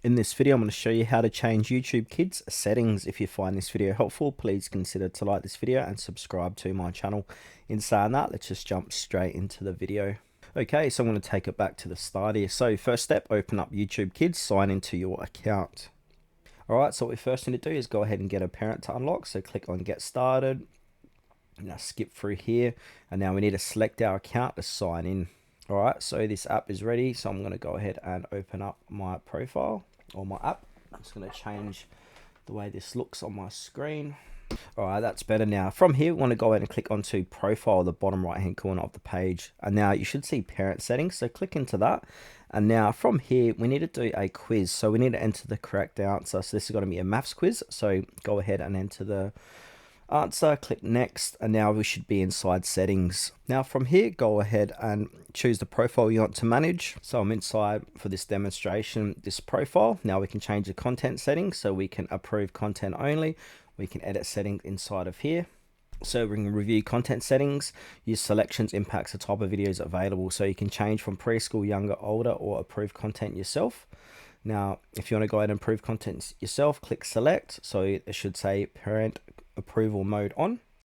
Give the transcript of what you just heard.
In this video, I'm going to show you how to change YouTube Kids settings. If you find this video helpful, please consider to like this video and subscribe to my channel. In saying that, let's just jump straight into the video. Okay, so I'm going to take it back to the start here. So first step, open up YouTube Kids, sign into your account. Alright, so what we first need to do is go ahead and get a parent to unlock. So click on get started. Now skip through here, and now we need to select our account to sign in. Alright, so this app is ready, so I'm going to go ahead and open up my profile or my app. I'm just going to change the way this looks on my screen. Alright, that's better now. From here, we want to go ahead and click onto profile, the bottom right hand corner of the page. And now you should see parent settings, so click into that. And now from here, we need to do a quiz. So we need to enter the correct answer. So this is going to be a maths quiz. So go ahead and enter the answer, click next, and now we should be inside settings. Now from here, go ahead and choose the profile you want to manage. So I'm inside, for this demonstration, this profile. Now we can change the content settings, so we can approve content only. We can edit settings inside of here. So we can review content settings, use selections, impacts the type of videos available. So you can change from preschool, younger, older, or approve content yourself. Now, if you want to go ahead and approve content yourself, click select. So it should say parent approval mode on.